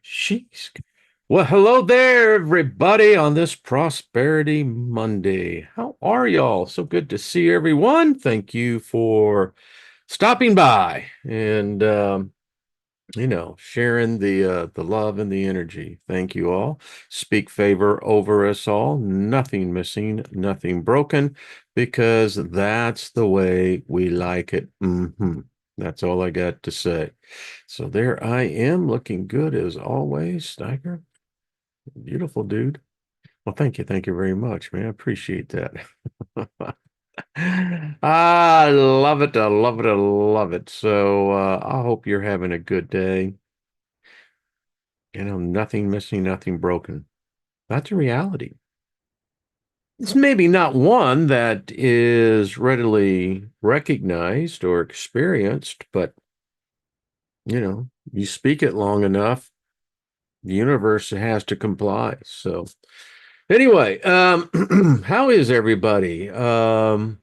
She's well, hello there, everybody, on this Prosperity Monday. How are y'all? So good to see everyone. Thank you for stopping by and sharing the love and the energy. Thank you all. Speak favor over us all. Nothing missing, nothing broken, because that's the way we like it. That's all I got to say. So there I am, looking good as always, Steiger. Beautiful dude. Well, thank you very much, man. I appreciate that. I love it. I love it. I love it. So I hope you're having a good day. Nothing missing, nothing broken. That's a reality. It's maybe not one that is readily recognized or experienced, but you speak it long enough, the universe has to comply. So anyway, how is everybody? Dragon,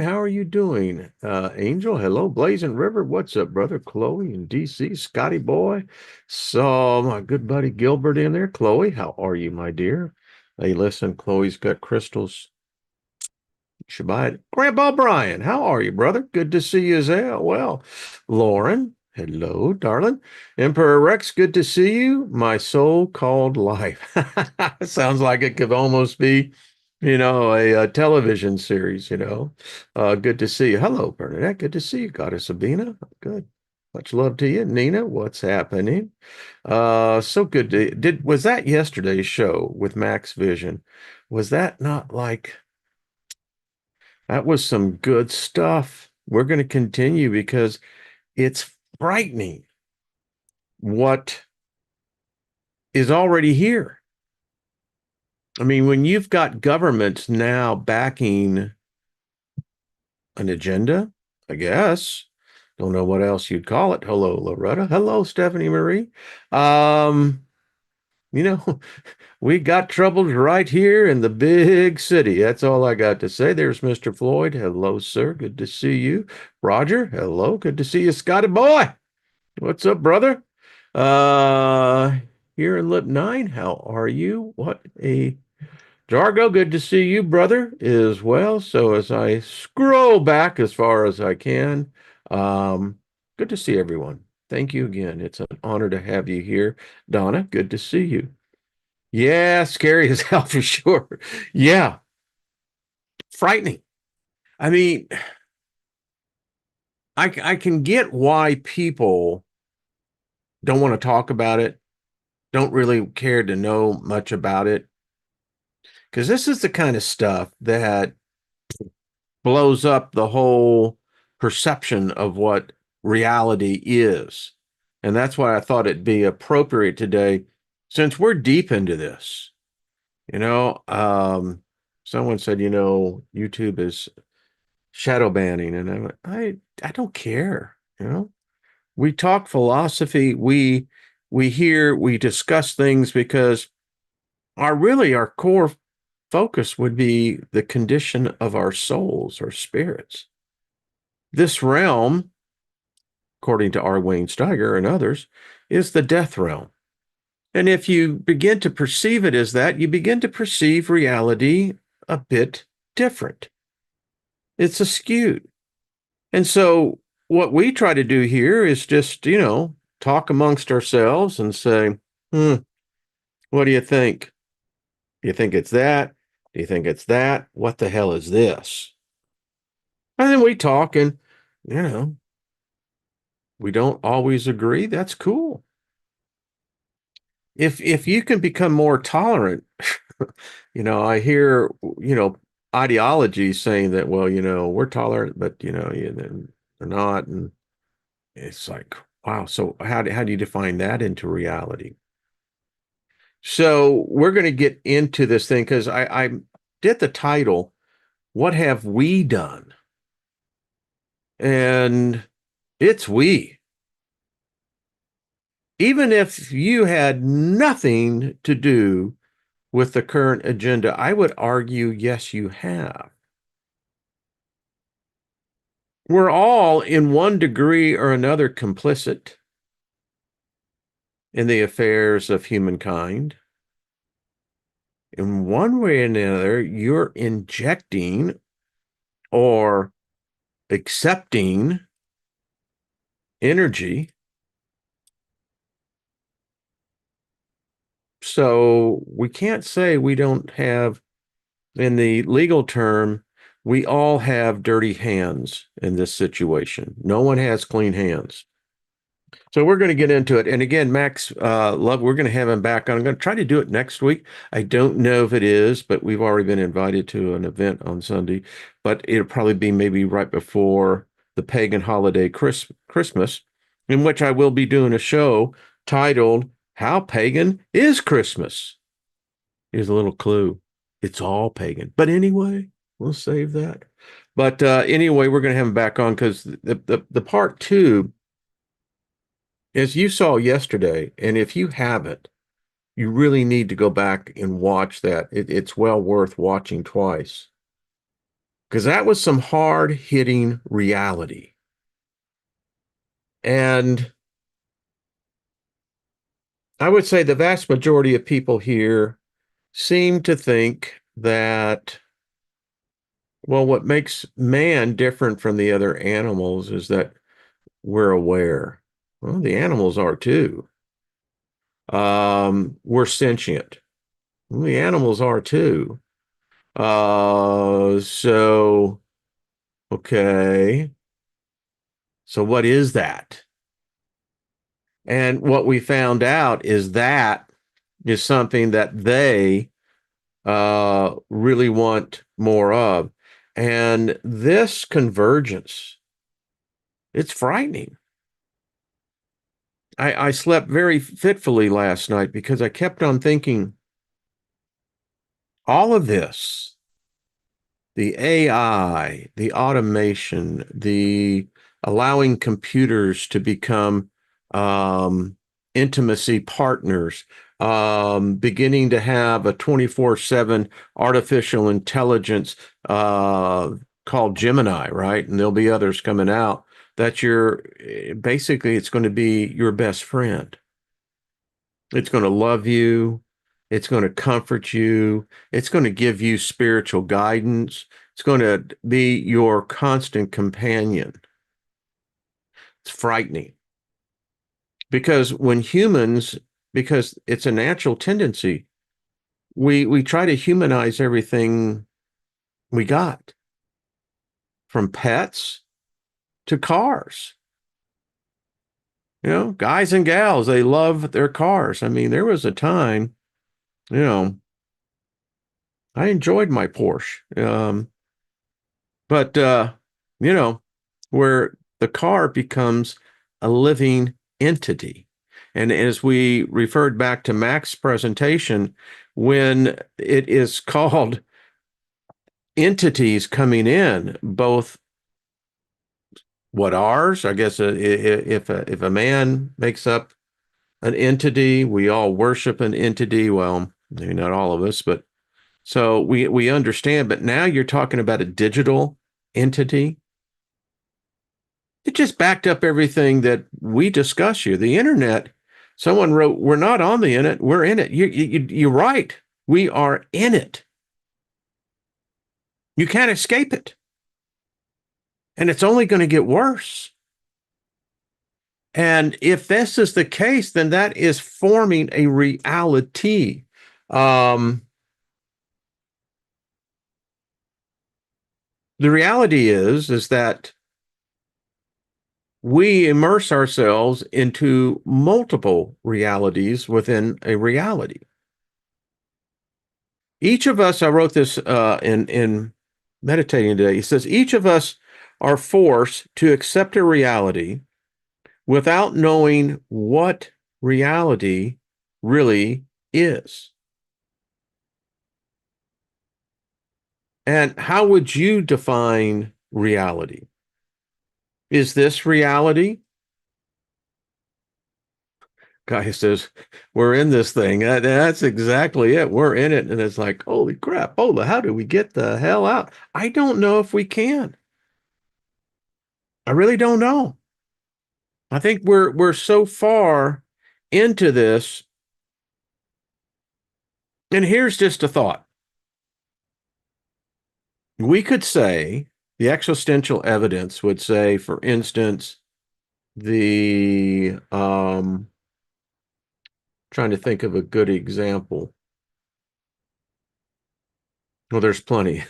how are you doing? Angel, hello. Blazing River, what's up, brother? Chloe in DC, Scotty boy. Saw my good buddy Gilbert in there. Chloe, how are you, my dear? Hey, listen, Chloe's got crystals. You should buy it. Grandpa Brian, how are you, brother? Good to see you as well. Lauren, hello, darling. Emperor Rex, good to see you. My soul called life. Sounds like it could almost be a television series. Good to see you. Hello, Bernadette. Good to see you. Goddess Sabina. Good. Much love to you. Nina, what's happening? So good was that yesterday's show with Max Vision? Was that not like that was some good stuff? We're going to continue because it's frightening what is already here. I mean, when you've got governments now backing an agenda, I guess. Don't know what else you'd call it. Hello, Loretta. Hello, Stephanie Marie. Um, you know, we got troubles right here in the big city. That's all I got to say. There's Mr. Floyd. Hello, sir. Good to see you. Roger. Hello. Good to see you, Scotty boy. What's up, brother? Uh, here in Lip 9. How are you? What a Jargo, good to see you, brother, as well. So as I scroll back as far as I can, um, good to see everyone. Thank you again. It's an honor to have you here. Donna, good to see you. Yeah, scary as hell for sure. Yeah, frightening. I mean, I can get why people don't want to talk about it, don't really care to know much about it, because this is the kind of stuff that blows up the whole perception of what reality is. And that's why I thought it'd be appropriate today, since we're deep into this. You know, someone said, YouTube is shadow banning, and I don't care. We talk philosophy, we discuss things because our core focus would be the condition of our souls or spirits. This realm, according to R. Wayne Steiger and others, is the death realm. And if you begin to perceive it as that, you begin to perceive reality a bit different. It's askewed. And so what we try to do here is just, talk amongst ourselves and say, what do you think? Do you think it's that? Do you think it's that? What the hell is this? And then we talk and, you know, we don't always agree. That's cool. If you can become more tolerant, I hear, ideologies saying that, well, we're tolerant, but they're not. And it's like, wow. So how do you define that into reality? So we're going to get into this thing because I did the title, What Have We Done? And it's we. Even if you had nothing to do with the current agenda, I would argue, yes, you have. We're all in one degree or another complicit. in the affairs of humankind. In one way or another, you're injecting or accepting energy. So we can't say we don't have, in the legal term, we all have dirty hands in this situation. No one has clean hands. So we're going to get into it. And again, Max Love, we're going to have him back on. I'm going to try to do it next week. I don't know if it is, but we've already been invited to an event on Sunday. But it'll probably be maybe right before the pagan holiday Christmas, in which I will be doing a show titled How Pagan is Christmas? Here's a little clue. It's all pagan. But anyway, we'll save that. But anyway, we're going to have him back on because the part two, as you saw yesterday, and if you haven't, you really need to go back and watch that. It's well worth watching twice because that was some hard hitting reality. And I would say the vast majority of people here seem to think that, well, what makes man different from the other animals is that we're aware. Well, the animals are too. We're sentient. Well, the animals are too. So, okay. So what is that? And what we found out is that is something that they really want more of. And this convergence, it's frightening. I slept very fitfully last night because I kept on thinking all of this, the AI, the automation, the allowing computers to become intimacy partners, beginning to have a 24/7 artificial intelligence called Gemini, right? And there'll be others coming out that you're basically, it's going to be your best friend. It's going to love you. It's going to comfort you. It's going to give you spiritual guidance. It's going to be your constant companion. It's frightening because when humans, because it's a natural tendency, we try to humanize everything we got, from pets to cars. You know, guys and gals, they love their cars. I mean, there was a time, you know, I enjoyed my Porsche. But you know, where the car becomes a living entity. And as we referred back to Mac's presentation, when it is called entities coming in, both what ours, I guess, if a man makes up an entity, we all worship an entity. Well, maybe not all of us, but so we understand. But now you're talking about a digital entity. It just backed up everything that we discuss here. The internet, someone wrote, we're not on the internet, we're in it. You're right. We are in it. You can't escape it. And it's only going to get worse. And if this is the case, then that is forming a reality. The reality is that we immerse ourselves into multiple realities within a reality. Each of us, I wrote this in meditating today, he says, each of us are forced to accept a reality without knowing what reality really is. And how would you define reality? Is this reality? Guy says, we're in this thing. That's exactly it. We're in it. And it's like, holy crap, Ola, how do we get the hell out? I don't know if we can. I really don't know. I think we're so far into this, and here's just a thought. We could say the existential evidence would say, for instance, the trying to think of a good example. Well, there's plenty.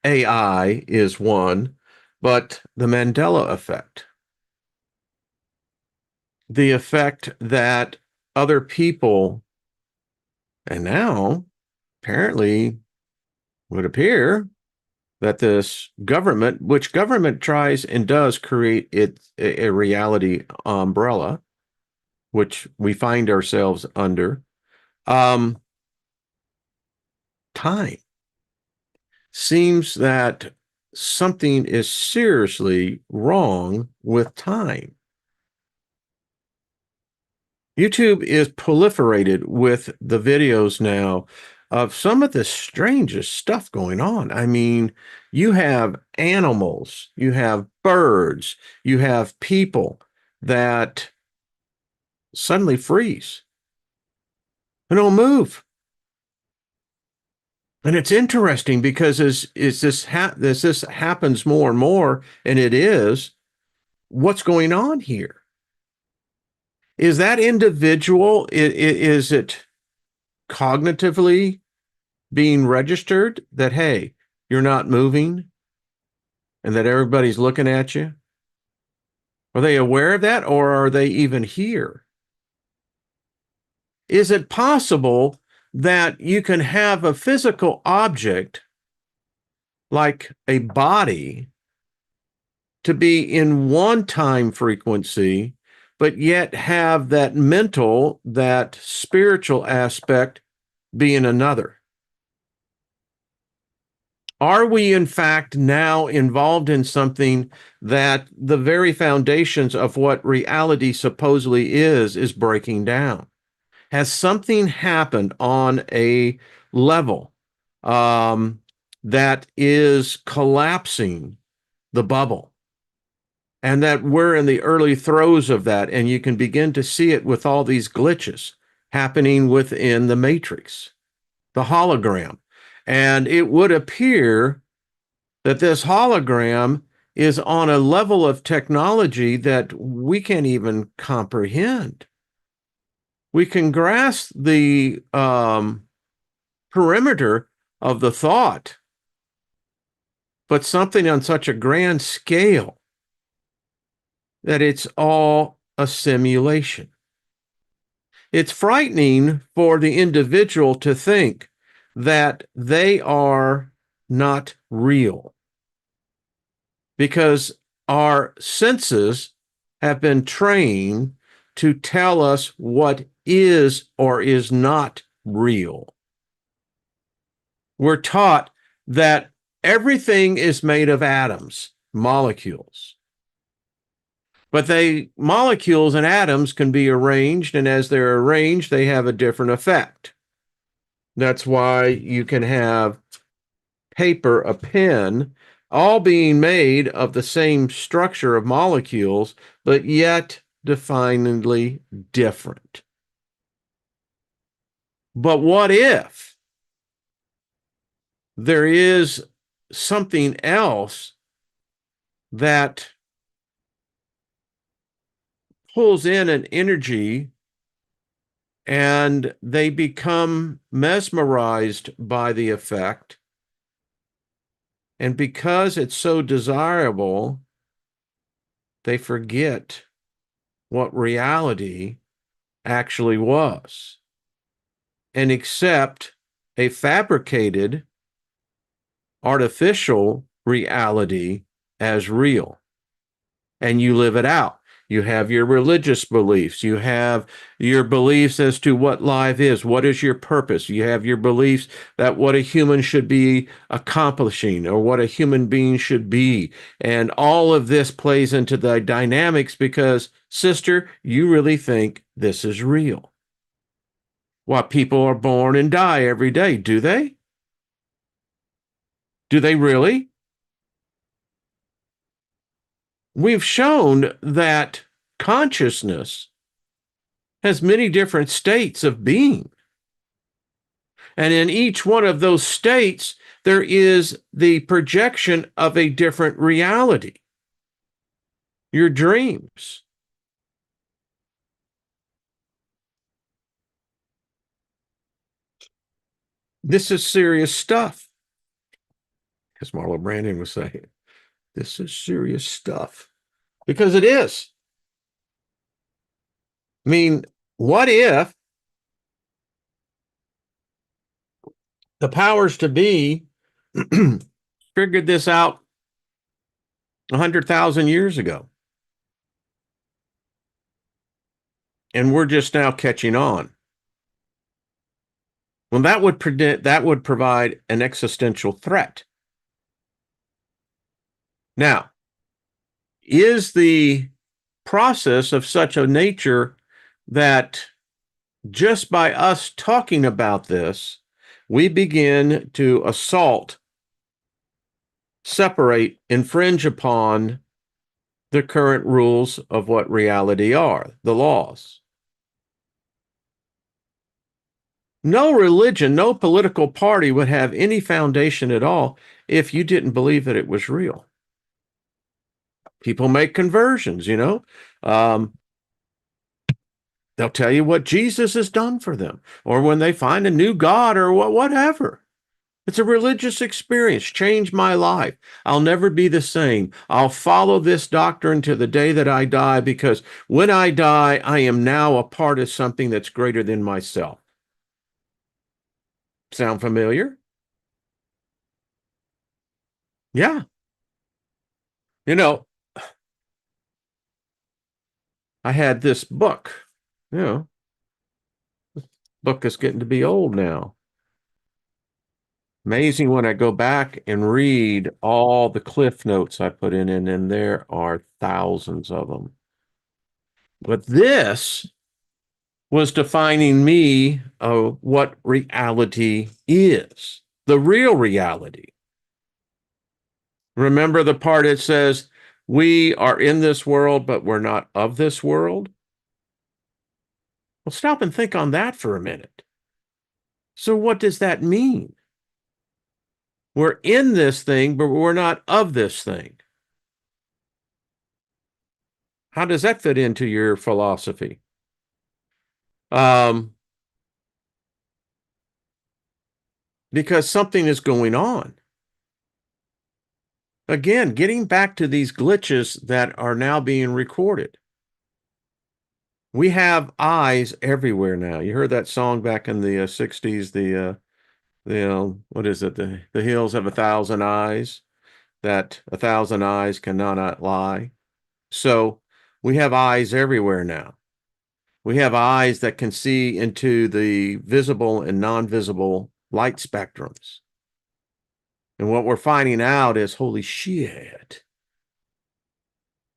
AI is one, but the Mandela effect, the effect that other people, and now apparently would appear that this government, which government tries and does create a reality umbrella, which we find ourselves under, um, time seems that something is seriously wrong with time. YouTube is proliferated with the videos now of some of the strangest stuff going on. I mean, you have animals, you have birds, you have people that suddenly freeze and don't move. And it's interesting because as this happens more and more, and it is, what's going on here? Is that individual, is it cognitively being registered that, hey, you're not moving and that everybody's looking at you? Are they aware of that, or are they even here? Is it possible that you can have a physical object like a body to be in one time frequency, but yet have that mental, that spiritual aspect be in another? Are we, in fact, now involved in something that the very foundations of what reality supposedly is breaking down? Has something happened on a level that is collapsing the bubble? And that we're in the early throes of that, and you can begin to see it with all these glitches happening within the matrix, the hologram. And it would appear that this hologram is on a level of technology that we can't even comprehend. We can grasp the perimeter of the thought, but something on such a grand scale that it's all a simulation. It's frightening for the individual to think that they are not real, because our senses have been trained to tell us what is or is not real. We're taught that everything is made of atoms, molecules. But molecules and atoms can be arranged, and as they're arranged, they have a different effect. That's why you can have paper, a pen, all being made of the same structure of molecules, but yet definedly different. But what if there is something else that pulls in an energy and they become mesmerized by the effect? And because it's so desirable, they forget what reality actually was and accept a fabricated, artificial reality as real. And you live it out. You have your religious beliefs. You have your beliefs as to what life is. What is your purpose? You have your beliefs that what a human should be accomplishing or what a human being should be. And all of this plays into the dynamics because, sister, you really think this is real. What, people are born and die every day, do they? Do they really? We've shown that consciousness has many different states of being. And in each one of those states, there is the projection of a different reality. Your dreams. This is serious stuff, as Marlo Brandon was saying. This is serious stuff because it is. I mean, what if the powers to be figured this out 100,000 years ago? And we're just now catching on. Well, that would provide an existential threat. Now, is the process of such a nature that just by us talking about this, we begin to assault, separate, infringe upon the current rules of what reality are, the laws? No religion, no political party would have any foundation at all if you didn't believe that it was real. People make conversions, you know. They'll tell you what Jesus has done for them, or when they find a new God or whatever. It's a religious experience. Changed my life. I'll never be the same. I'll follow this doctrine to the day that I die, because when I die, I am now a part of something that's greater than myself. Sound familiar? Yeah. You know, I had this book. You know, this book is getting to be old now. Amazing when I go back and read all the cliff notes I put in, and there are thousands of them. But this was defining me of what reality is, the real reality. Remember the part it says, we are in this world, but we're not of this world? Well, stop and think on that for a minute. So what does that mean? We're in this thing, but we're not of this thing. How does that fit into your philosophy? Um, because something is going on. Again, getting back to these glitches that are now being recorded. We have eyes everywhere now. You heard that song back in the 60s, what is it? The hills have 1,000 eyes, that 1,000 eyes cannot lie. So we have eyes everywhere now. We have eyes that can see into the visible and non-visible light spectrums. And what we're finding out is, holy shit,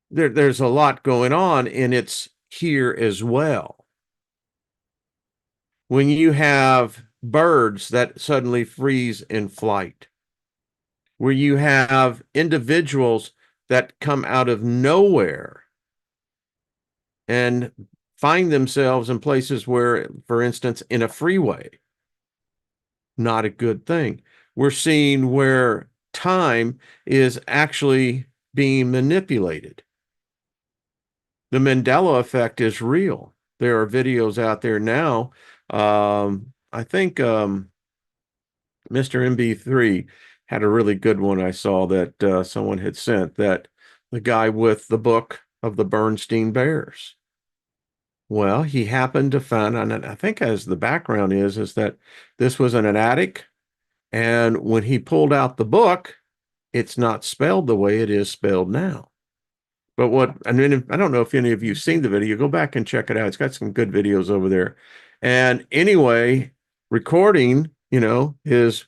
there's a lot going on, and it's here as well. When you have birds that suddenly freeze in flight, where you have individuals that come out of nowhere and find themselves in places where, for instance, in a freeway, not a good thing. We're seeing where time is actually being manipulated. The Mandela effect is real. There are videos out there now. I think Mr. MB3 had a really good one I saw that someone had sent, that the guy with the book of the Bernstein Bears. Well, he happened to find, and I think as the background is that this was in an attic, and when he pulled out the book, it's not spelled the way it is spelled now. But what, I mean, I don't know if any of you've seen the video. Go back and check it out. It's got some good videos over there. And anyway, recording, his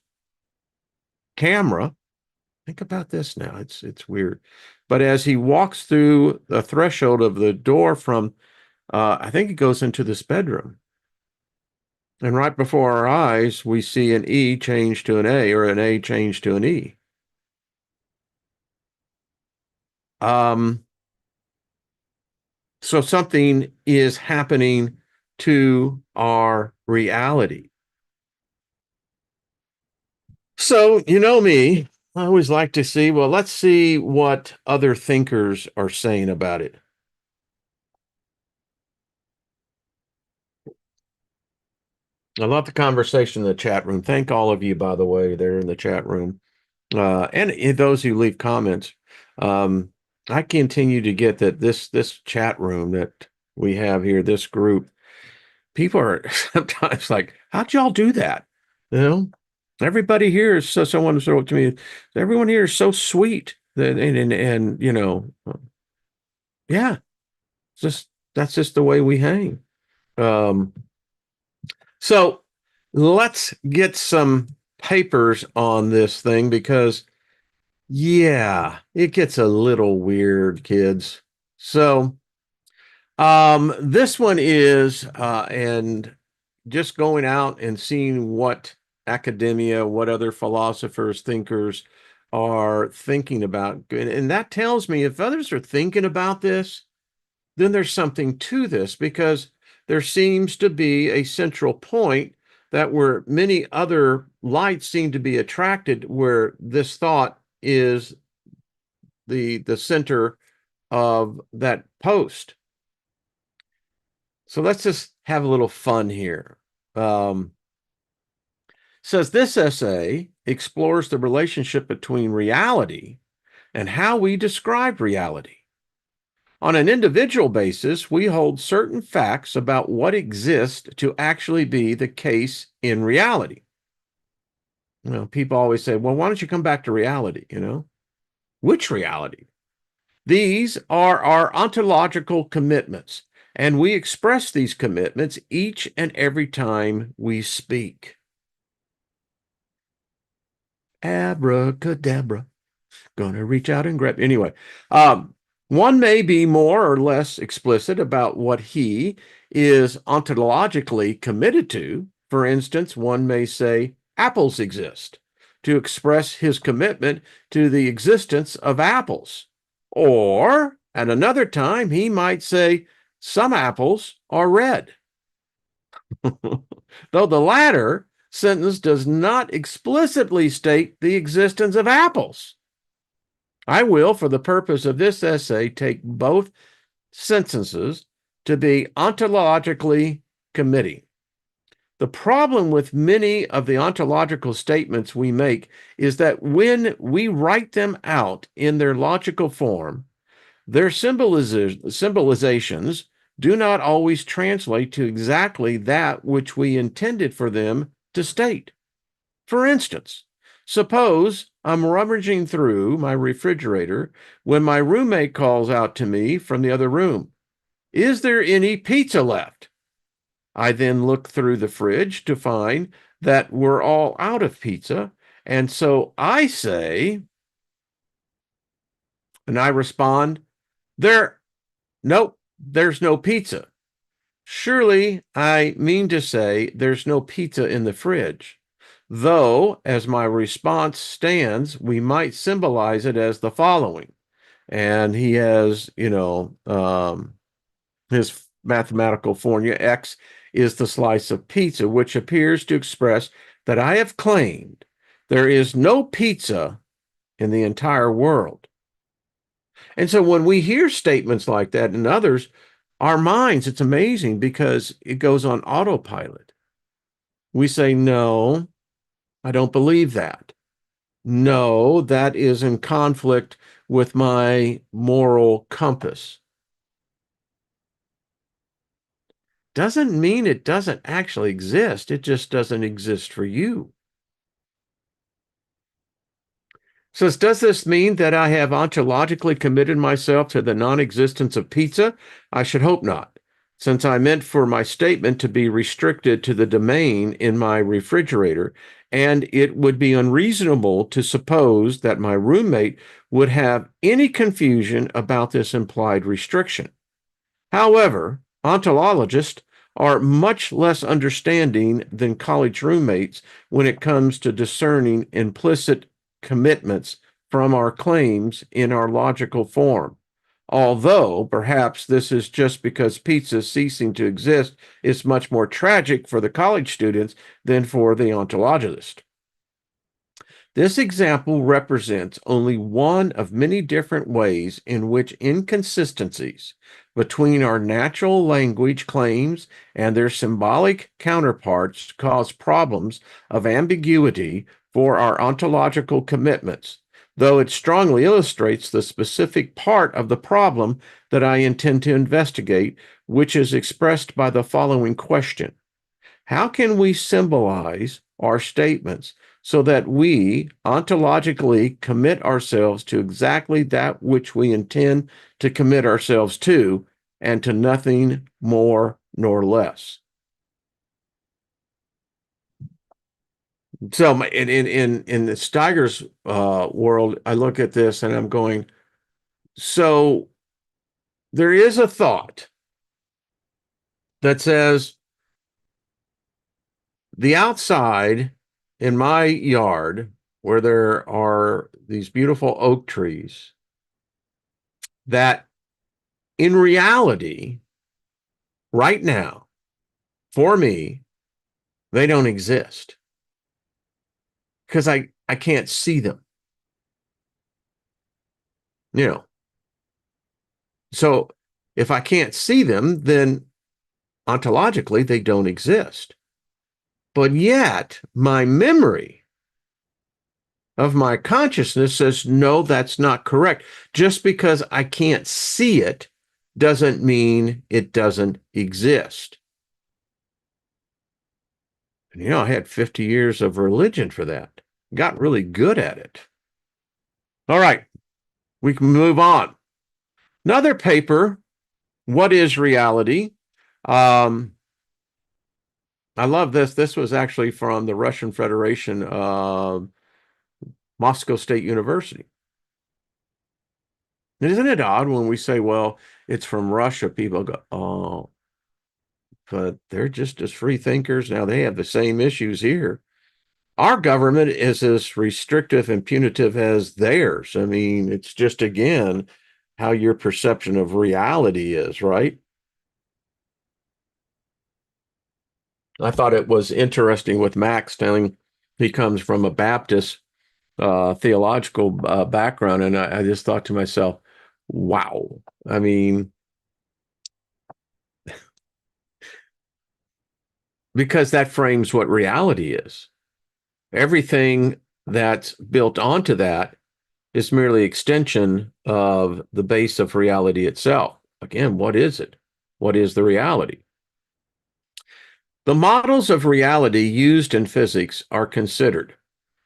camera. Think about this now. It's weird. But as he walks through the threshold of the door from, I think it goes into this bedroom. And right before our eyes, we see an E change to an A, or an A change to an E. So something is happening to our reality. So, you know me, I always like to see, well, let's see what other thinkers are saying about it. I love the conversation in the chat room. Thank all of you, by the way, there in the chat room. And those who leave comments. Um, I continue to get that this chat room that we have here, this group, people are sometimes like, how'd y'all do that? You know, everybody here is so someone wrote to me, everyone here is so sweet. And you know, yeah, just that's just the way we hang. Um, so let's get some papers on this thing because yeah, it gets a little weird, kids. So this one is and just going out and seeing what academia, what other philosophers, thinkers are thinking about. And that tells me if others are thinking about this, then there's something to this because there seems to be a central point that where many other lights seem to be attracted, where this thought is the center of that post. So let's just have a little fun here. Says this essay explores the relationship between reality and how we describe reality. On an individual basis, we hold certain facts about what exists to actually be the case in reality. You know, people always say, well, why don't you come back to reality? You know, which reality? These are our ontological commitments, and we express these commitments each and every time we speak. Abracadabra. Gonna reach out and grab. Anyway, one may be more or less explicit about what he is ontologically committed to. For instance, one may say apples exist to express his commitment to the existence of apples. Or at another time, he might say some apples are red. Though the latter sentence does not explicitly state the existence of apples. I will, for the purpose of this essay, take both sentences to be ontologically committing. The problem with many of the ontological statements we make is that when we write them out in their logical form, their symbolizations do not always translate to exactly that which we intended for them to state. For instance, suppose I'm rummaging through my refrigerator when my roommate calls out to me from the other room, "Is there any pizza left?" I then look through the fridge to find that we're all out of pizza. And so I say, and I respond, nope, there's no pizza. Surely I mean to say there's no pizza in the fridge. Though, as my response stands, we might symbolize it as the following. And he has, his mathematical formula, X is the slice of pizza, which appears to express that I have claimed there is no pizza in the entire world. And so when we hear statements like that and others, our minds, it's amazing because it goes on autopilot. We say, no, I don't believe that. No, that is in conflict with my moral compass. Doesn't mean it doesn't actually exist. It just doesn't exist for you. Says, does this mean that I have ontologically committed myself to the non-existence of pizza? I should hope not, since I meant for my statement to be restricted to the domain in my refrigerator, and it would be unreasonable to suppose that my roommate would have any confusion about this implied restriction. However, ontologists are much less understanding than college roommates when it comes to discerning implicit commitments from our claims in our logical form. Although perhaps this is just because pizza ceasing to exist is much more tragic for the college students than for the ontologist. This example represents only one of many different ways in which inconsistencies between our natural language claims and their symbolic counterparts cause problems of ambiguity for our ontological commitments, though it strongly illustrates the specific part of the problem that I intend to investigate, which is expressed by the following question. How can we symbolize our statements so that we ontologically commit ourselves to exactly that which we intend to commit ourselves to, and to nothing more nor less? So in the Steiger's world, I look at this and I'm going, so there is a thought that says the outside in my yard, where there are these beautiful oak trees, that in reality, right now, for me, they don't exist because I can't see them. You know, so if I can't see them, then ontologically they don't exist. But yet, my memory of my consciousness says, no, that's not correct. Just because I can't see it doesn't mean it doesn't exist. And, you know, I had 50 years of religion for that. Got really good at it. All right, we can move on. Another paper, What is Reality? I love this. This was actually from the Russian Federation, Moscow State University. And isn't it odd when we say, well, it's from Russia, people go, oh, but they're just as free thinkers. Now they have the same issues here. Our government is as restrictive and punitive as theirs. I mean, it's just, again, how your perception of reality is, right? I thought it was interesting with Max telling he comes from a Baptist theological background. And I just thought to myself, wow. I mean, because that frames what reality is. Everything that's built onto that is merely extension of the base of reality itself. Again, what is it? What is the reality? The models of reality used in physics are considered.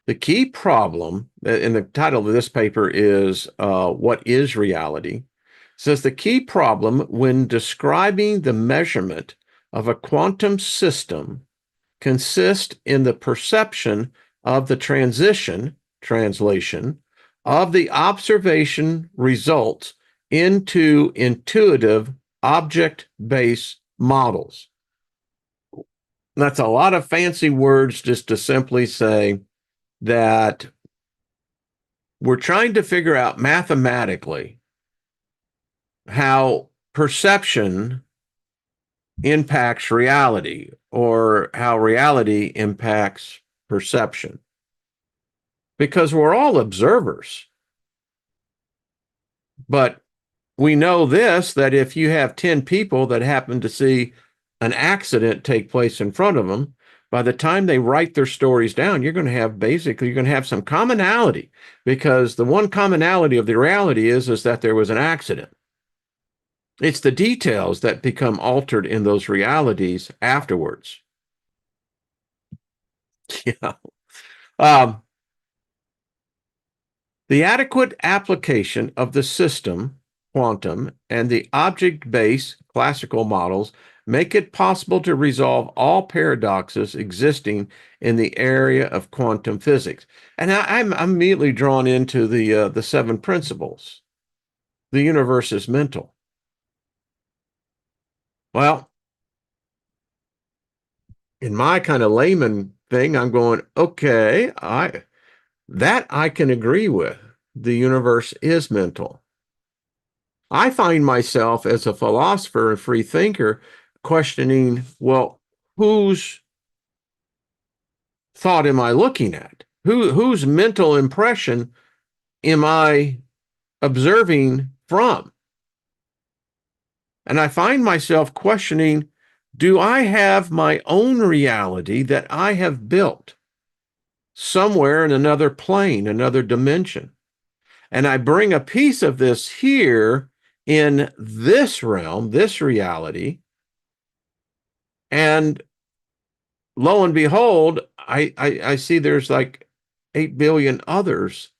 The key problem, and the title of this paper is What is Reality? Says the key problem when describing the measurement of a quantum system consists in the perception of the translation of the observation results into intuitive object-based models. That's a lot of fancy words just to simply say that we're trying to figure out mathematically how perception impacts reality, or how reality impacts perception. Because we're all observers. But we know this, that if you have 10 people that happen to see an accident take place in front of them, by the time they write their stories down, you're going to have some commonality, because the one commonality of the reality is that there was an accident. It's the details that become altered in those realities afterwards. Yeah. The adequate application of the system, quantum, and the object-based classical models make it possible to resolve all paradoxes existing in the area of quantum physics. And I'm immediately drawn into the seven principles. The universe is mental. Well, in my kind of layman thing, I'm going, okay, I can agree with. The universe is mental. I find myself as a philosopher and free thinker questioning, well, whose thought am I looking at? Whose mental impression am I observing from? And I find myself questioning, do I have my own reality that I have built somewhere in another plane, another dimension? And I bring a piece of this here in this realm, this reality, and lo and behold, I see there's like 8 billion others,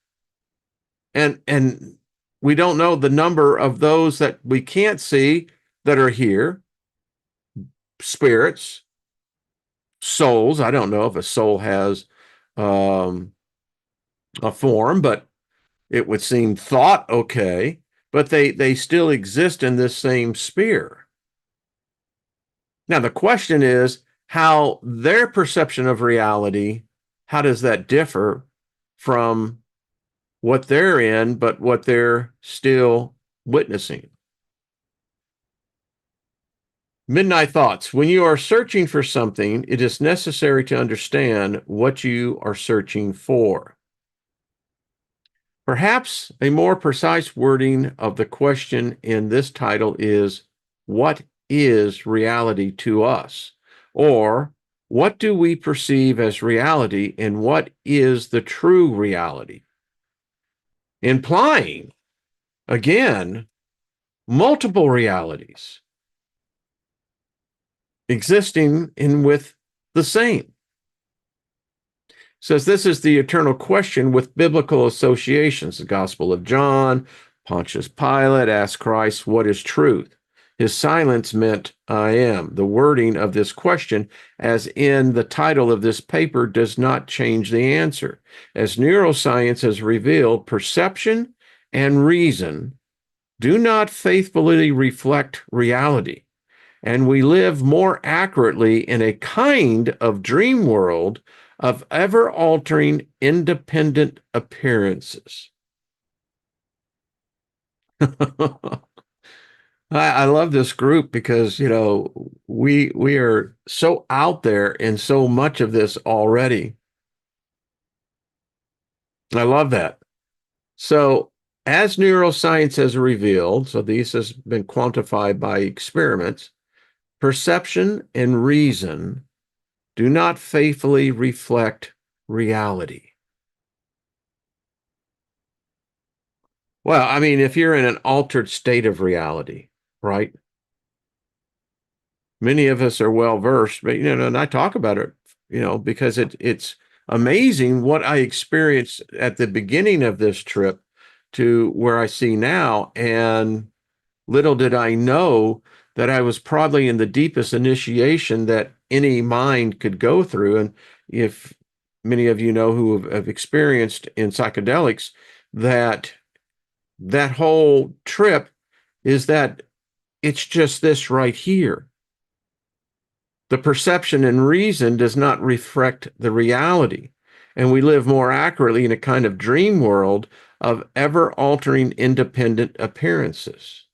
and we don't know the number of those that we can't see that are here, spirits, souls. I don't know if a soul has um, a form, but it would seem thought okay, but they still exist in this same sphere. Now the question is how their perception of reality, how does that differ from what they're in, but what they're still witnessing? Midnight thoughts. When you are searching for something, it is necessary to understand what you are searching for. Perhaps a more precise wording of the question in this title is, what is reality to us? Or, what do we perceive as reality and what is the true reality? Implying, again, multiple realities existing in with the same. Says this is the eternal question with biblical associations. The Gospel of John, Pontius Pilate asked Christ, what is truth? His silence meant, I am. The wording of this question, as in the title of this paper, does not change the answer. As neuroscience has revealed, perception and reason do not faithfully reflect reality, and we live more accurately in a kind of dream world of ever-altering independent appearances. I love this group because, we are so out there in so much of this already. I love that. So, as neuroscience has revealed, so this has been quantified by experiments, perception and reason do not faithfully reflect reality. Well, I mean, if you're in an altered state of reality, right? Many of us are well versed, but and I talk about it, because it's amazing what I experienced at the beginning of this trip to where I see now. And little did I know that I was probably in the deepest initiation that any mind could go through. And if many of you know who have experienced in psychedelics, that whole trip is that it's just this right here. The perception and reason does not reflect the reality. And we live more accurately in a kind of dream world of ever-altering independent appearances.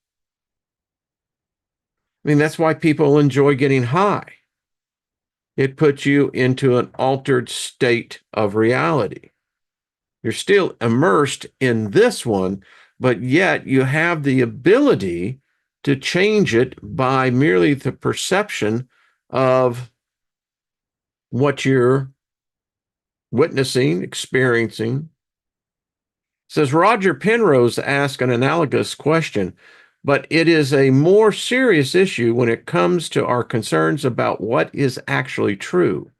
I mean, that's why people enjoy getting high. It puts you into an altered state of reality. You're still immersed in this one, but yet you have the ability to change it by merely the perception of what you're witnessing, experiencing. Says Roger Penrose asked an analogous question, but it is a more serious issue when it comes to our concerns about what is actually true.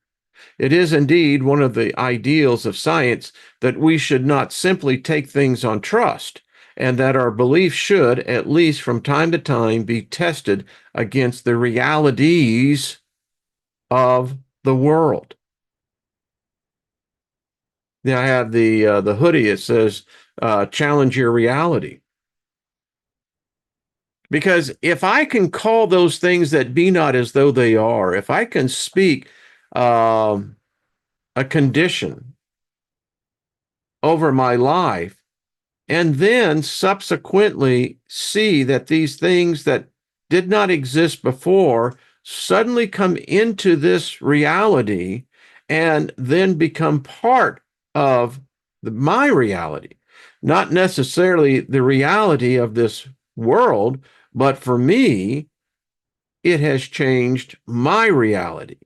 It is indeed one of the ideals of science that we should not simply take things on trust, and that our belief should, at least from time to time, be tested against the realities of the world. Yeah, I have the hoodie. It says, challenge your reality. Because if I can call those things that be not as though they are, if I can speak um, a condition over my life, and then subsequently see that these things that did not exist before suddenly come into this reality and then become part of my reality. Not necessarily the reality of this world, but for me, it has changed my reality.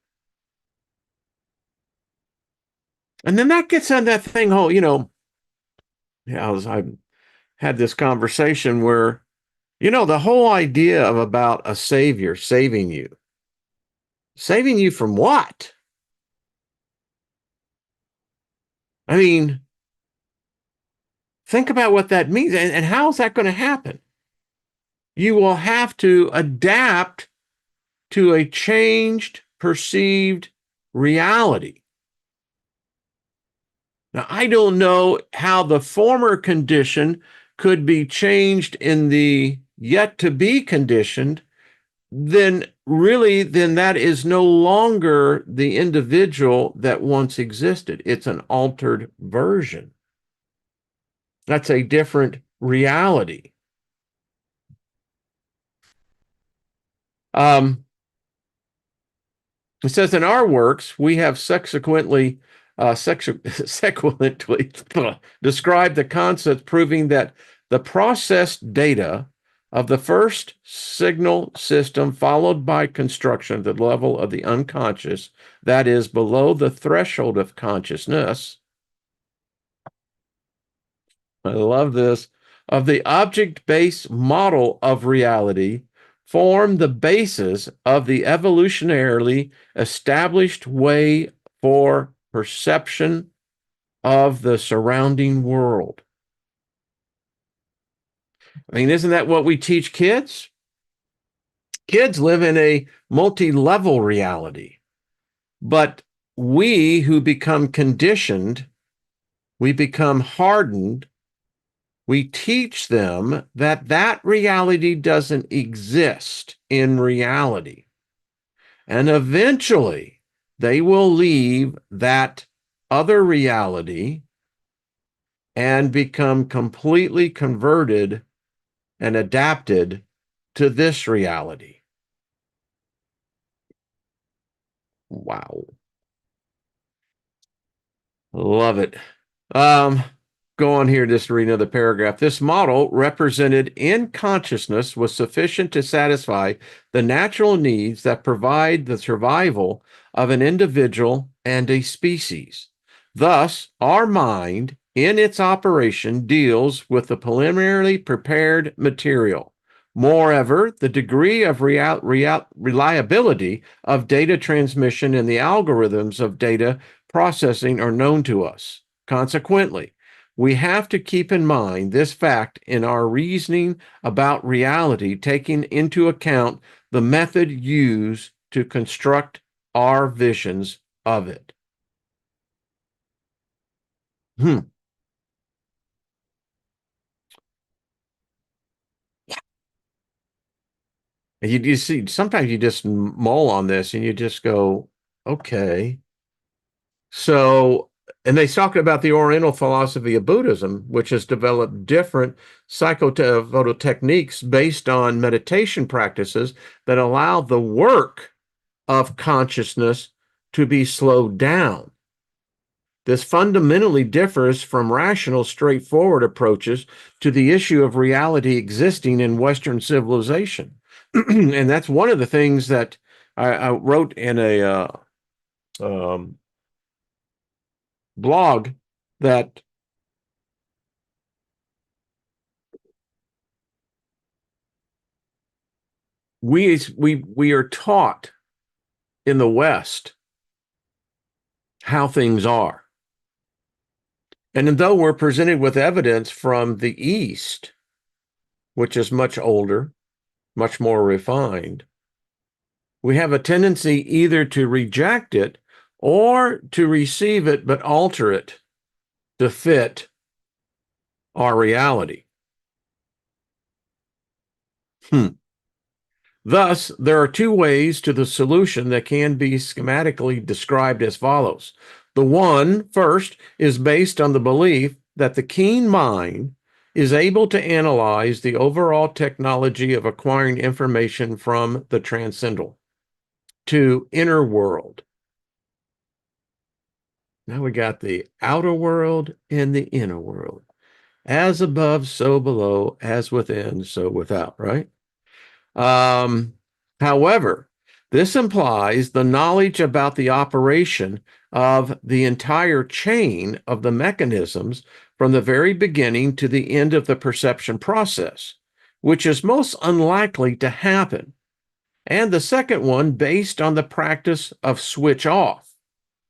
And then that gets on that thing, whole, I had this conversation where, the whole idea of about a savior saving you from what? I mean, think about what that means. And how is that going to happen? You will have to adapt to a changed, perceived reality. Now, I don't know how the former condition could be changed in the yet to be conditioned, then that is no longer the individual that once existed. It's an altered version. That's a different reality. It says in our works, we have sequentially described the concepts proving that the processed data of the first signal system followed by construction at the level of the unconscious, that is below the threshold of consciousness. I love this, of the object-based model of reality form the basis of the evolutionarily established way for perception of the surrounding world. I mean, isn't that what we teach kids? Kids live in a multi-level reality, but we who become conditioned, we become hardened, we teach them that that reality doesn't exist in reality. And eventually, they will leave that other reality and become completely converted and adapted to this reality. Wow. Love it. Go on here just to read another paragraph. This model represented in consciousness was sufficient to satisfy the natural needs that provide the survival of an individual and a species. Thus, our mind, in its operation, deals with the preliminarily prepared material. Moreover, the degree of reliability of data transmission and the algorithms of data processing are known to us. Consequently, we have to keep in mind this fact in our reasoning about reality, taking into account the method used to construct our visions of it. You see, sometimes you just mull on this and you just go, okay. So, and they talk about the Oriental philosophy of Buddhism, which has developed different psychophoto techniques based on meditation practices that allow the work of consciousness to be slowed down. This fundamentally differs from rational, straightforward approaches to the issue of reality existing in Western civilization. And that's one of the things that I wrote in a blog, that we are taught in the West how things are. And though we're presented with evidence from the East, which is much older, much more refined, we have a tendency either to reject it or to receive it but alter it to fit our reality. Thus, there are two ways to the solution that can be schematically described as follows. The one, first, is based on the belief that the keen mind is able to analyze the overall technology of acquiring information from the transcendental to inner world. Now we got the outer world and the inner world. As above, so below, as within, so without, right? Um, However, this implies the knowledge about the operation of the entire chain of the mechanisms from the very beginning to the end of the perception process, which is most unlikely to happen. And the second one based on the practice of switch off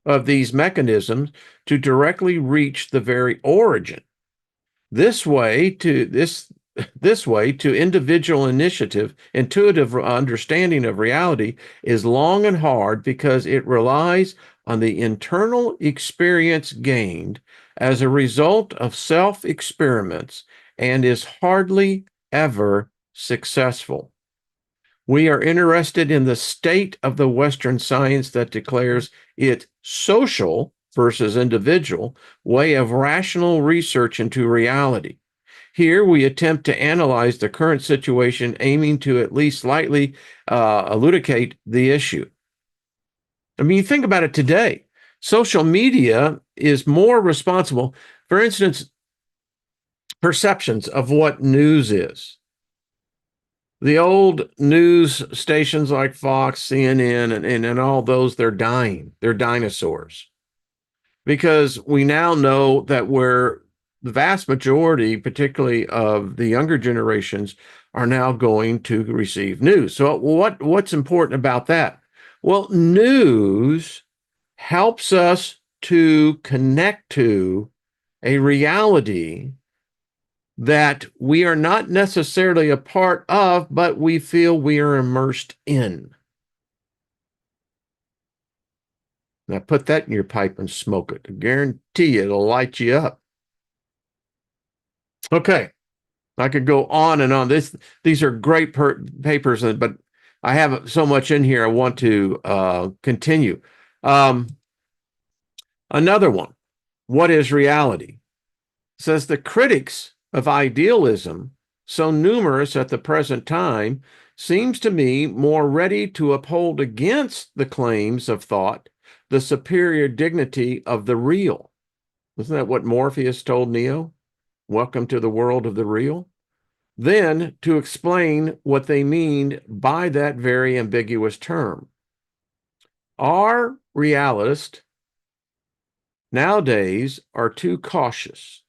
of these mechanisms to directly reach the very origin. This way to this way to individual initiative, intuitive understanding of reality is long and hard because it relies on the internal experience gained as a result of self-experiments and is hardly ever successful. We are interested in the state of the Western science that declares it social versus individual way of rational research into reality. Here we attempt to analyze the current situation, aiming to at least slightly elucidate the issue. I mean, you think about it today. Social media is more responsible, for instance, perceptions of what news is. The old news stations like Fox, CNN, and all those, they're dying. They're dinosaurs. Because we now know that where the vast majority, particularly of the younger generations, are now going to receive news. So what's important about that? Well, news helps us to connect to a reality that we are not necessarily a part of, but we feel we are immersed in. Now put that in your pipe and smoke it. I guarantee you it'll light you up. Okay, I could go on and on. These are great papers, but I have so much in here I want to continue. Another one, what is reality? Says the critics of idealism, so numerous at the present time, seems to me more ready to uphold against the claims of thought the superior dignity of the real. Isn't that what Morpheus told Neo? Welcome to the world of the real. Then to explain what they mean by that very ambiguous term. Our realists nowadays are too cautious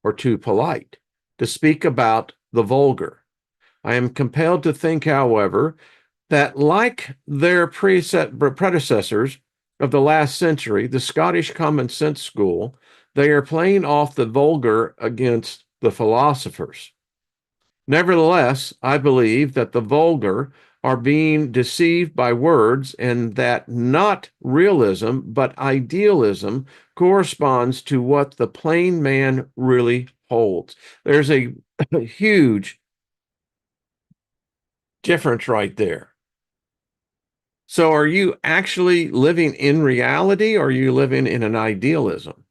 or too polite to speak about the vulgar. I am compelled to think, however, that like their predecessors of the last century, the Scottish common sense school, they are playing off the vulgar against the philosophers. Nevertheless, I believe that the vulgar are being deceived by words and that not realism, but idealism corresponds to what the plain man really holds. There's a huge difference right there. So are you actually living in reality or are you living in an idealism?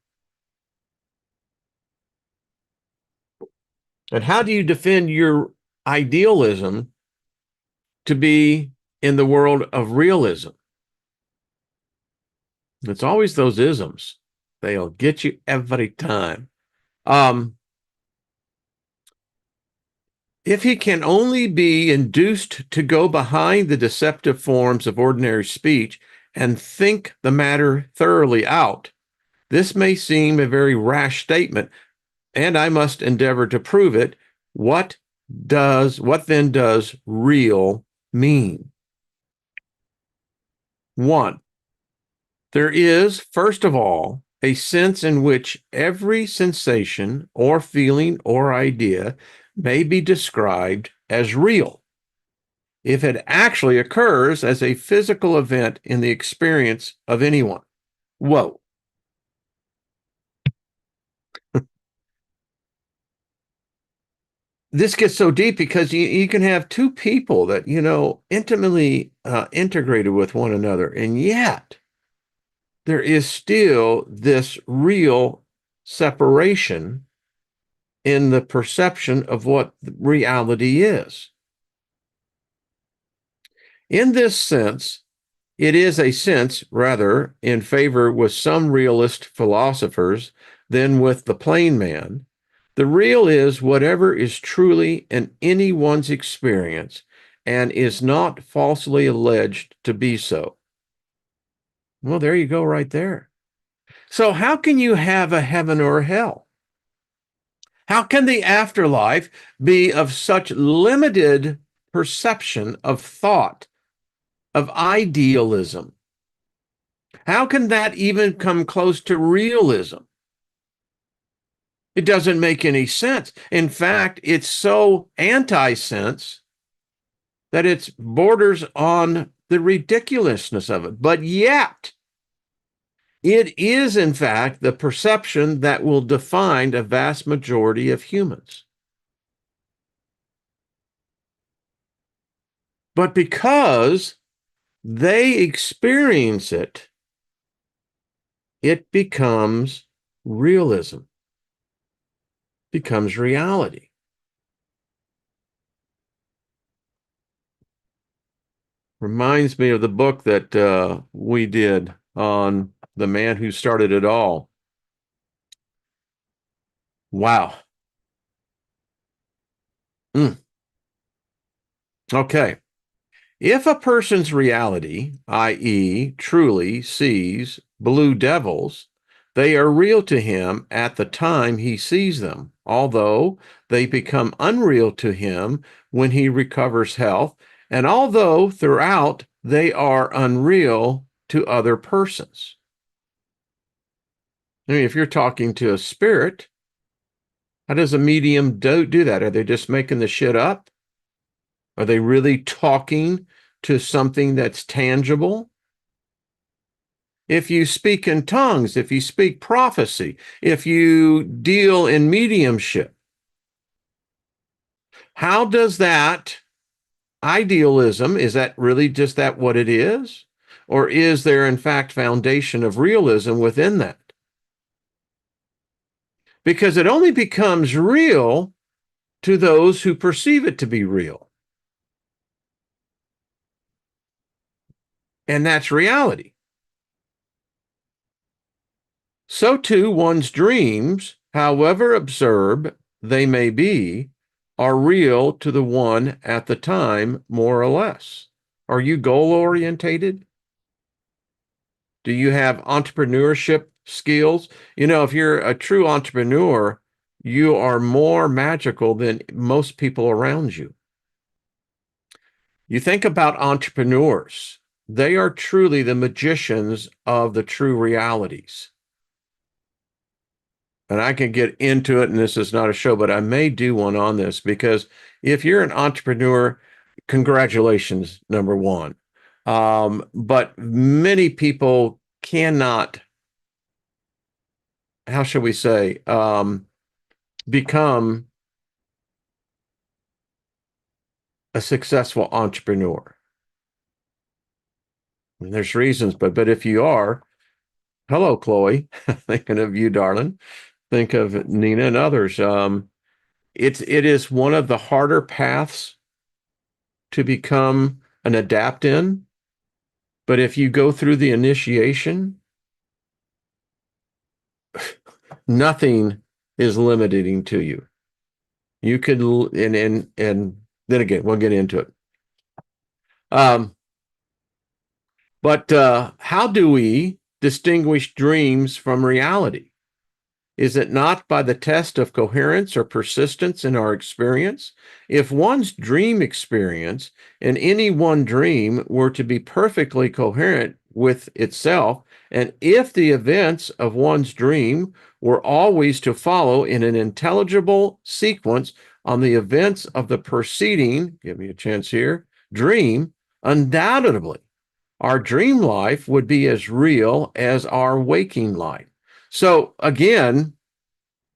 And how do you defend your idealism to be in the world of realism? It's always those isms. They'll get you every time. If he can only be induced to go behind the deceptive forms of ordinary speech and think the matter thoroughly out, this may seem a very rash statement, and I must endeavor to prove it. What then does real mean? 1. There is, first of all, a sense in which every sensation or feeling or idea may be described as real if it actually occurs as a physical event in the experience of anyone. Whoa. This gets so deep because you can have two people that, intimately integrated with one another, and yet there is still this real separation in the perception of what reality is. In this sense, it is a sense rather in favor with some realist philosophers than with the plain man. The real is whatever is truly in anyone's experience and is not falsely alleged to be so. Well, there you go, right there. So, how can you have a heaven or hell? How can the afterlife be of such limited perception of thought, of idealism? How can that even come close to realism? It doesn't make any sense. In fact, it's so anti-sense that it borders on the ridiculousness of it. But yet, it is, in fact, the perception that will define a vast majority of humans. But because they experience it, it becomes realism, becomes reality. Reminds me of the book that we did on the man who started it all. Wow. Mm. Okay. If a person's reality, i.e., truly sees blue devils, they are real to him at the time he sees them, although they become unreal to him when he recovers health, and although throughout they are unreal to other persons. I mean, if you're talking to a spirit, how does a medium do that? Are they just making the shit up? Are they really talking to something that's tangible? If you speak in tongues, if you speak prophecy, if you deal in mediumship, how does that idealism, is that really just that what it is? Or is there, in fact, foundation of realism within that? Because it only becomes real to those who perceive it to be real. And that's reality. So too, one's dreams, however absurd they may be, are real to the one at the time, more or less. Are you goal orientated? Do you have entrepreneurship skills? You know, if you're a true entrepreneur, you are more magical than most people around you. You think about entrepreneurs, they are truly the magicians of the true realities. And I can get into it, and this is not a show, but I may do one on this because if you're an entrepreneur, congratulations, number one. But many people cannot, how shall we say, become a successful entrepreneur. And there's reasons, but if you are, hello, Chloe, thinking of you, darling. Think of Nina and others. It is one of the harder paths to become an adept in. But if you go through the initiation, nothing is limiting to you. You could, and then again, we'll get into it. But how do we distinguish dreams from reality? Is it not by the test of coherence or persistence in our experience? If one's dream experience and any one dream were to be perfectly coherent with itself, and if the events of one's dream were always to follow in an intelligible sequence on the events of the preceding, give me a chance here, dream, undoubtedly, our dream life would be as real as our waking life. So again,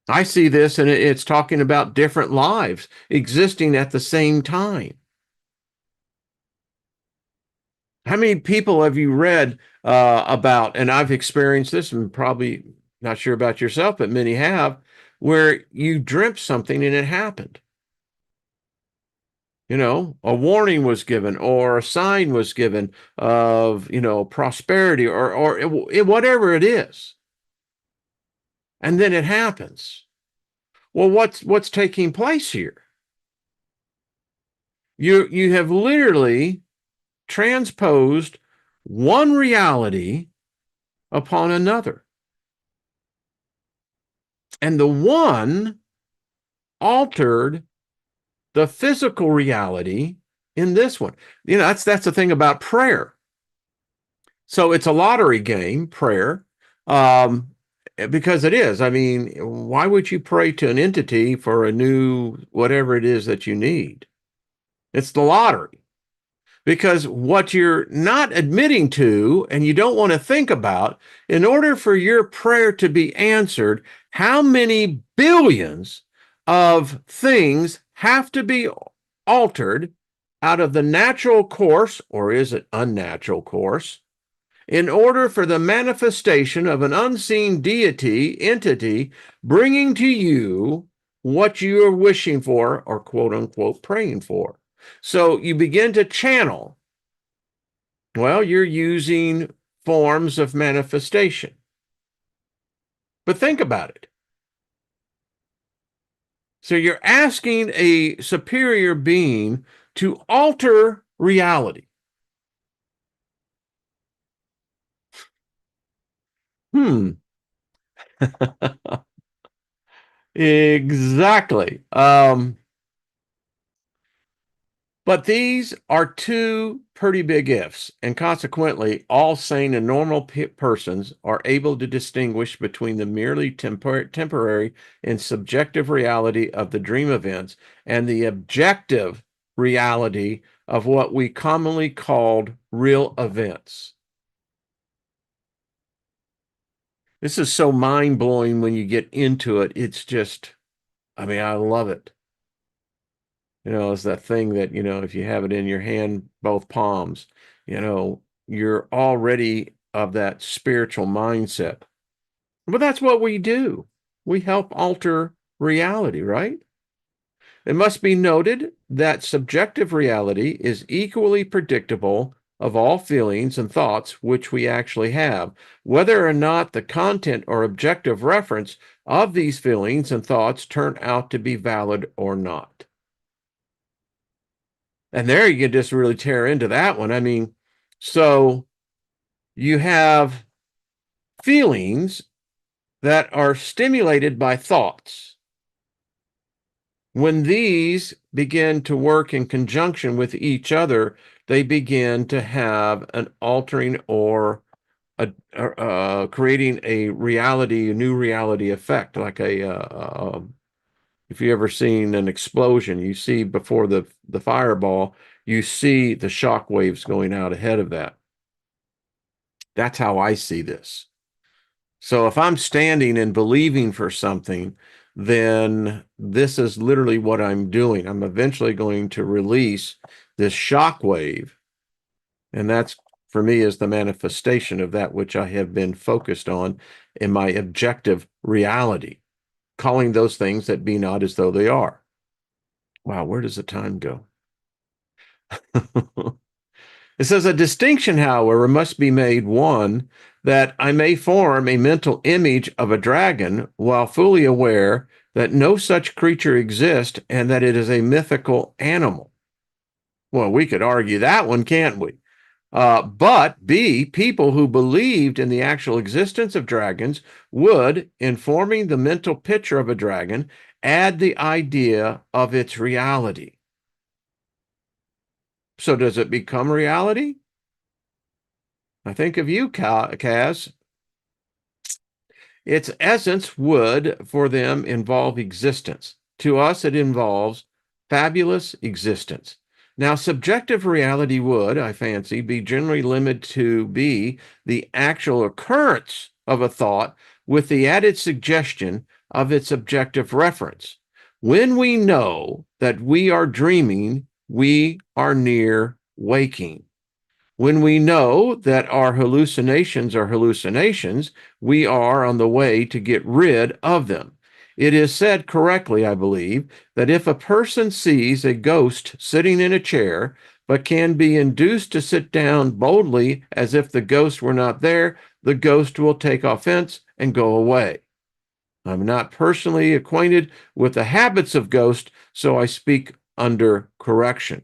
I see this and it's talking about different lives existing at the same time. How many people have you read about, and I've experienced this and probably not sure about yourself, but many have, where you dreamt something and it happened. A warning was given or a sign was given of, prosperity or whatever it is. And then it happens. Well, what's taking place here? You have literally transposed one reality upon another. And the one altered the physical reality in this one. That's the thing about prayer. So it's a lottery game, prayer, because it is. I mean, why would you pray to an entity for a new whatever it is that you need? It's the lottery. Because what you're not admitting to and you don't want to think about, in order for your prayer to be answered, how many billions of things have to be altered out of the natural course, or is it unnatural course, in order for the manifestation of an unseen deity, entity, bringing to you what you are wishing for or quote unquote praying for. So you begin to channel. Well, you're using forms of manifestation. But think about it. So you're asking a superior being to alter reality. Exactly. But these are two pretty big ifs, and consequently, all sane and normal persons are able to distinguish between the merely temporary and subjective reality of the dream events and the objective reality of what we commonly called real events. This is so mind-blowing when you get into it. It's just, I mean, I love it. It's that thing that, if you have it in your hand, both palms, you're already of that spiritual mindset. But that's what we do. We help alter reality, right? It must be noted that subjective reality is equally predictable of all feelings and thoughts which we actually have, whether or not the content or objective reference of these feelings and thoughts turn out to be valid or not. And there you can just really tear into that one. I mean, so you have feelings that are stimulated by thoughts. When these begin to work in conjunction with each other, they begin to have an altering or creating a new reality effect, like if you ever seen an explosion, you see before the fireball, you see the shock waves going out ahead of that. That's how I see this. So if I'm standing and believing for something, then this is literally what I'm doing. I'm eventually going to release this shock wave. And that's, for me, is the manifestation of that which I have been focused on in my objective reality, calling those things that be not as though they are. Wow, where does the time go? It says a distinction, however, must be made, one, that I may form a mental image of a dragon while fully aware that no such creature exists and that it is a mythical animal. Well, we could argue that one, can't we? But B, people who believed in the actual existence of dragons would, in forming the mental picture of a dragon, add the idea of its reality. So does it become reality? I think of you, Kaz. Its essence would, for them, involve existence. To us, it involves fabulous existence. Now, subjective reality would, I fancy, be generally limited to be the actual occurrence of a thought with the added suggestion of its objective reference. When we know that we are dreaming, we are near waking. When we know that our hallucinations are hallucinations, we are on the way to get rid of them. It is said correctly, I believe, that if a person sees a ghost sitting in a chair, but can be induced to sit down boldly as if the ghost were not there, the ghost will take offense and go away. I'm not personally acquainted with the habits of ghosts, so I speak under correction.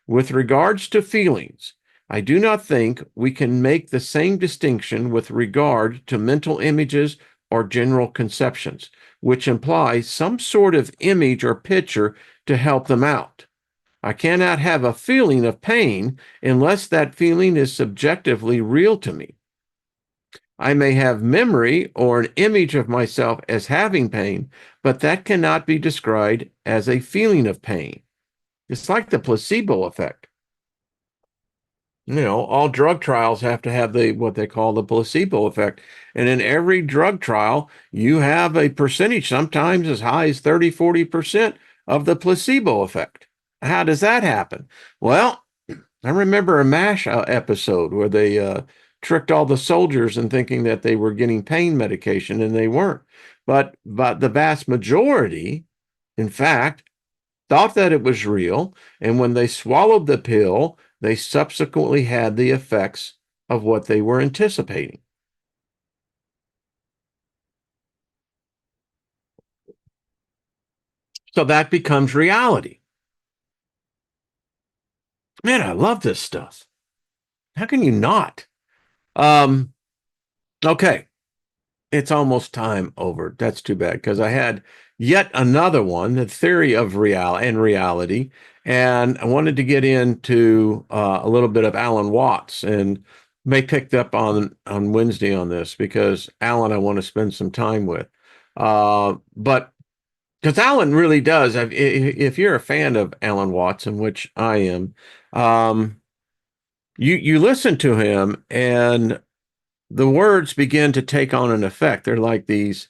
With regards to feelings, I do not think we can make the same distinction with regard to mental images or general conceptions, which imply some sort of image or picture to help them out. I cannot have a feeling of pain unless that feeling is subjectively real to me. I may have memory or an image of myself as having pain, but that cannot be described as a feeling of pain. It's like the placebo effect. All drug trials have to have the what they call the placebo effect. And in every drug trial, you have a percentage, sometimes as high as 30, 40% of the placebo effect. How does that happen? Well, I remember a MASH episode where they tricked all the soldiers in thinking that they were getting pain medication and they weren't. But the vast majority, in fact, thought that it was real. And when they swallowed the pill, they subsequently had the effects of what they were anticipating. So that becomes reality. Man, I love this stuff. How can you not? Um, okay. It's almost time over. That's too bad because I had yet another one, the theory of reality, and I wanted to get into a little bit of Alan Watts, and may pick up on Wednesday on this because Alan I want to spend some time with, but because Alan really does. If you're a fan of Alan Watts, in which I am, um, you listen to him and the words begin to take on an effect. They're like these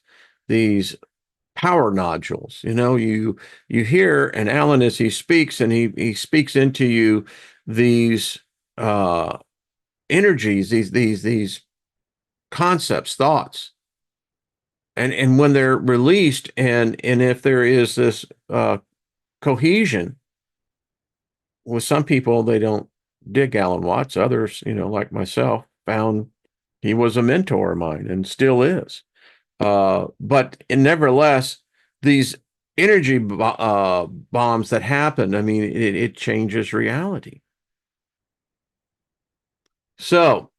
power nodules. You hear, and Alan as he speaks, and he speaks into you these uh energies, these concepts, thoughts. And when they're released, and if there is this cohesion with some people, they don't dig Alan Watts. Others, like myself, found he was a mentor of mine and still is. But nevertheless, these energy bombs that happen, I mean, it changes reality. So,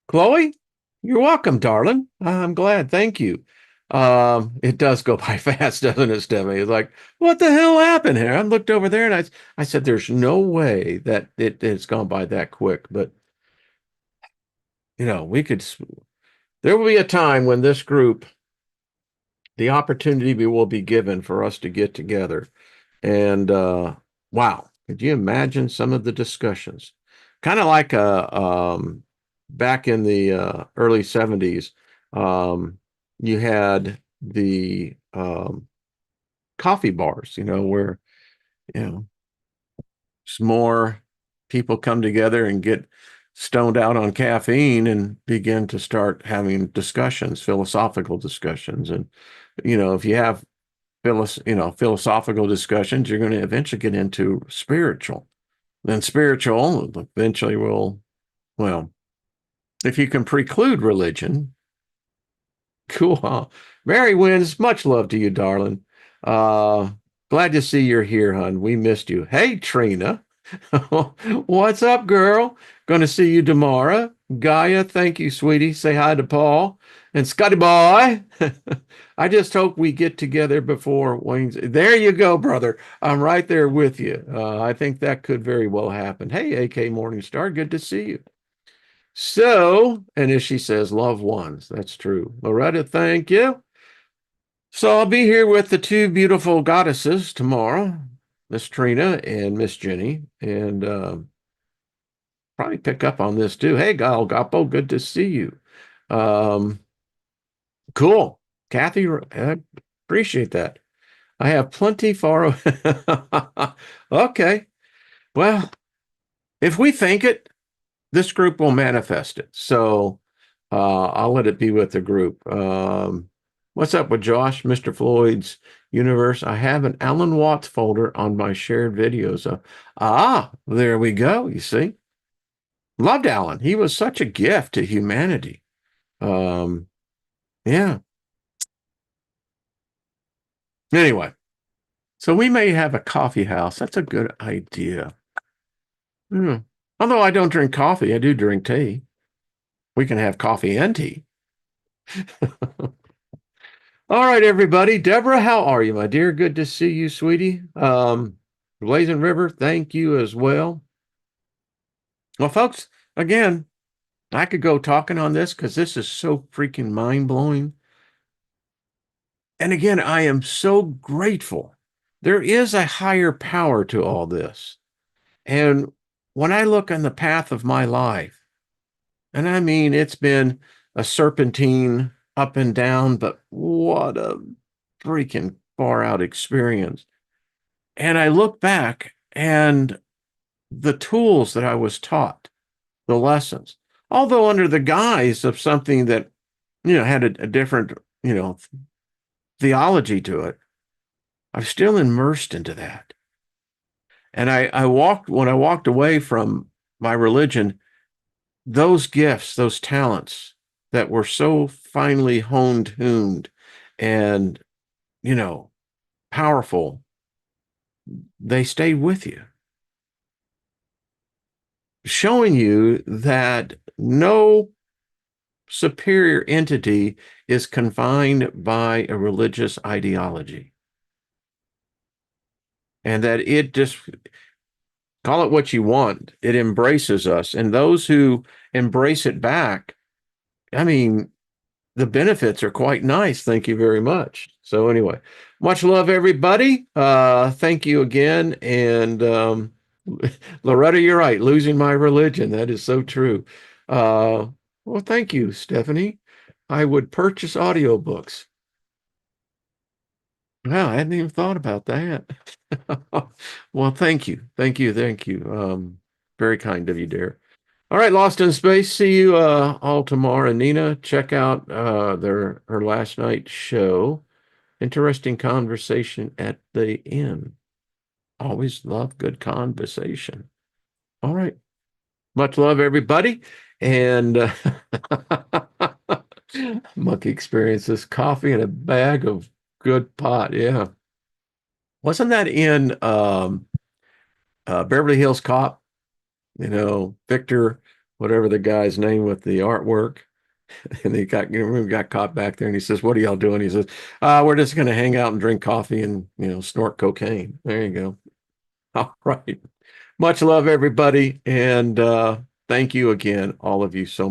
Chloe, you're welcome, darling. I'm glad. Thank you. It does go by fast, doesn't it, Stephanie? It's like, what the hell happened here? I looked over there and I said, there's no way that it's gone by that quick. But, we could, there will be a time when this group, the opportunity will be given for us to get together. And wow, could you imagine some of the discussions? Kind of like back in the early 70s, you had the coffee bars, where, you know, some more people come together and get stoned out on caffeine and begin to start having discussions, philosophical discussions. And, if you have philosophical discussions, you're going to eventually get into spiritual. Then spiritual eventually will, well, if you can preclude religion, cool. Huh? Mary wins. Much love to you, darling. Uh, Glad to see you're here, hon. We missed you. Hey, Trina. What's up, girl? Going to see you tomorrow. Gaia, thank you, sweetie. Say hi to Paul. And Scotty boy. I just hope we get together before Wayne's. There you go, brother. I'm right there with you. I think that could very well happen. Hey, AK Morningstar, good to see you. So, and as she says, loved ones. That's true. Loretta, thank you. So I'll be here with the two beautiful goddesses tomorrow, Miss Trina and Miss Jenny, and probably pick up on this too. Hey, Gal Gapo, good to see you. Um, cool. Kathy, I appreciate that. I have plenty for. Okay. Well, if we think it, this group will manifest it. So I'll let it be with the group. What's up with Josh, Mr. Floyd's universe? I have an Alan Watts folder on my shared videos. There we go. You see, loved Alan. He was such a gift to humanity. Um, yeah. Anyway, so we may have a coffee house. That's a good idea. Hmm. Although I don't drink coffee, I do drink tea. We can have coffee and tea. All right, everybody. Deborah, how are you, my dear? Good to see you, sweetie. Blazing River, thank you as well. Well, folks, again, I could go talking on this because this is so freaking mind-blowing. And again, I am so grateful. There is a higher power to all this. And when I look on the path of my life, and I mean, it's been a serpentine up and down, but what a freaking far out experience. And I look back and the tools that I was taught, the lessons, although under the guise of something that, had a different, theology to it, I'm still immersed into that. And when I walked away from my religion, those gifts, those talents that were so finely honed and, you know, powerful, they stayed with you, showing you that no superior entity is confined by a religious ideology. And that it just, call it what you want, it embraces us. And those who embrace it back, I mean, the benefits are quite nice. Thank you very much. So anyway, much love, everybody. Thank you again. And Loretta, you're right. Losing my religion. That is so true. Uh, well, thank you, Stephanie. I would purchase audiobooks. Wow, I hadn't even thought about that. Well, thank you. Thank you. Thank you. Very kind of you, dear. All right, Lost in Space. See you all tomorrow. And Nina, check out her last night show. Interesting conversation at the end. Always love good conversation. All right. Much love, everybody. And monkey experiences, coffee and a bag of good pot. Yeah. Wasn't that in Beverly Hills Cop? Victor, whatever the guy's name with the artwork. And we got caught back there and he says, "What are y'all doing?" He says, "We're just going to hang out and drink coffee and, snort cocaine." There you go. All right. Much love, everybody. And thank you again, all of you so much.